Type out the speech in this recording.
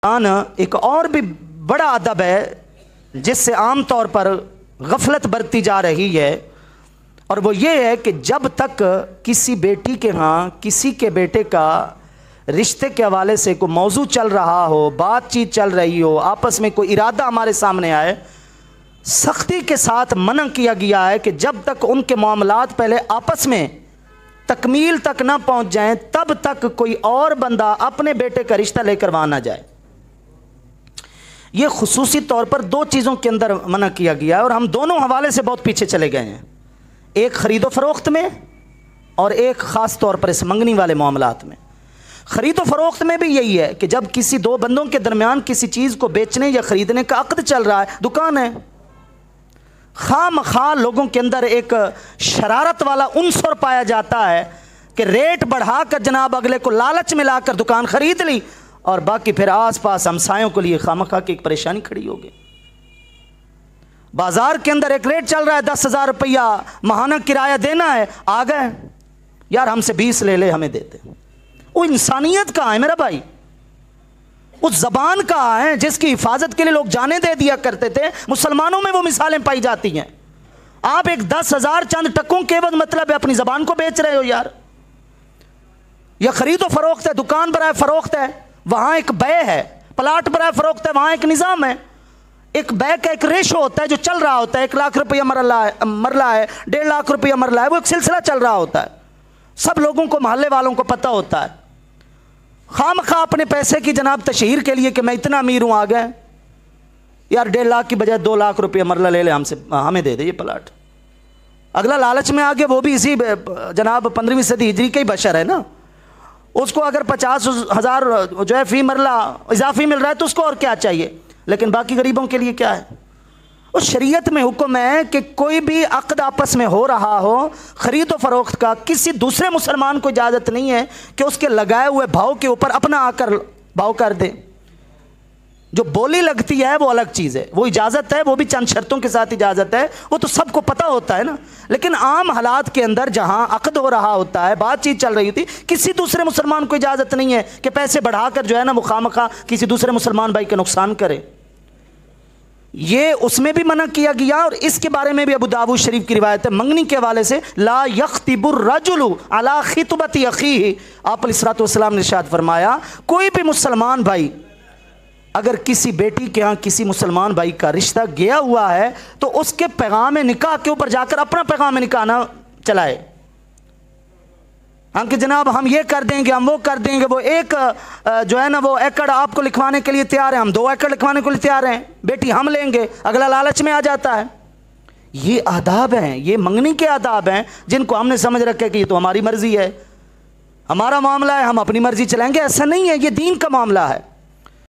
एक और भी बड़ा अदब है जिससे आम तौर पर गफलत बरती जा रही है, और वो ये है कि जब तक किसी बेटी के यहाँ किसी के बेटे का रिश्ते के हवाले से कोई मौजू चल रहा हो, बातचीत चल रही हो, आपस में कोई इरादा हमारे सामने आए, सख्ती के साथ मना किया गया है कि जब तक उनके मामलात पहले आपस में तकमील तक ना पहुँच जाएं तब तक कोई और बंदा अपने बेटे का रिश्ता लेकर वहाँ ना जाए। ये खुसूसी तौर पर दो चीज़ों के अंदर मना किया गया है और हम दोनों हवाले से बहुत पीछे चले गए हैं, एक ख़रीदो फ़रोख्त में और एक ख़ास तौर पर इस मंगनी वाले मामलात में। ख़रीदो फ़रोख्त में भी यही है कि जब किसी दो बंदों के दरमियान किसी चीज़ को बेचने या ख़रीदने का अक़्द चल रहा है, दुकान है, खामखा लोगों के अंदर एक शरारत वाला उन्सर पाया जाता है कि रेट बढ़ाकर जनाब अगले को लालच में लाकर दुकान ख़रीद ली और बाकी फिर आस पास हमसायों के लिए खामखा की एक परेशानी खड़ी होगी। बाजार के अंदर एक रेट चल रहा है 10,000 रुपया माहाना किराया देना है, आ गए यार हमसे 20 ले ले, हमें देते। वो इंसानियत कहाँ है मेरा भाई? उस जबान कहाँ है जिसकी हिफाजत के लिए लोग जाने दे दिया करते थे? मुसलमानों में वो मिसालें पाई जाती हैं। आप एक 10,000 चंद टकों के एवज मतलब है अपनी जबान को बेच रहे हो यार। या खरीदो फरोख्त है, दुकान बराए फरोख्त है, वहां एक बै है, प्लाट बराए फरोख्त है, वहां एक निज़ाम है। एक बै का एक रेशो होता है जो चल रहा होता है, 1 लाख रुपया मरला है, 1.5 लाख रुपया मरला है, वो एक सिलसिला चल रहा होता है, सब लोगों को मोहल्ले वालों को पता होता है। खामखा अपने पैसे की जनाब तशहीर के लिए कि मैं इतना अमीर हूं, आ गए यार 1.5 लाख की बजाय 2 लाख रुपया मरला ले ले हमसे, हमें दे दे ये प्लाट। अगला लालच में आ गया, वो भी इसी जनाब 15वीं सदी हिजरी के ही बशर है ना, उसको अगर 50,000 जो है फी मरला इजाफी मिल रहा है तो उसको और क्या चाहिए, लेकिन बाकी गरीबों के लिए क्या है? उस शरीयत में हुक्म है कि कोई भी अक़द आपस में हो रहा हो ख़रीदो फ़रोख्त का, किसी दूसरे मुसलमान को इजाज़त नहीं है कि उसके लगाए हुए भाव के ऊपर अपना आकर भाव कर दे। जो बोली लगती है वो अलग चीज़ है, वो इजाज़त है, वो भी चंद शर्तों के साथ इजाज़त है, वो तो सबको पता होता है ना। लेकिन आम हालात के अंदर जहाँ अक़द हो रहा होता है, बातचीत चल रही होती, किसी दूसरे मुसलमान को इजाज़त नहीं है कि पैसे बढ़ाकर जो है ना वो खामखा किसी दूसरे मुसलमान भाई का नुकसान करे। ये उसमें भी मना किया गया। और इसके बारे में भी अबू दाऊद शरीफ की रिवायत है मंगनी के हवाले से, ला यख्तिबुर रजुलु अला खितबती अखीही, आप अलैहिस्सलातु वस्सलाम ने इरशाद फरमाया कोई भी मुसलमान भाई अगर किसी बेटी के यहाँ किसी मुसलमान भाई का रिश्ता गया हुआ है तो उसके पैगाम निकाह के ऊपर जाकर अपना पैगाम निकाह ना चलाए। हम कि जनाब हम ये कर देंगे, हम वो कर देंगे, वो एक जो है ना वो एकड़ आपको लिखवाने के लिए तैयार है, हम 2 एकड़ लिखवाने के लिए तैयार हैं, बेटी हम लेंगे, अगला लालच में आ जाता है। ये आदाब हैं, ये मंगनी के आदाब हैं जिनको हमने समझ रखे कि ये तो हमारी मर्जी है, हमारा मामला है, हम अपनी मर्जी चलाएंगे। ऐसा नहीं है, ये दीन का मामला है।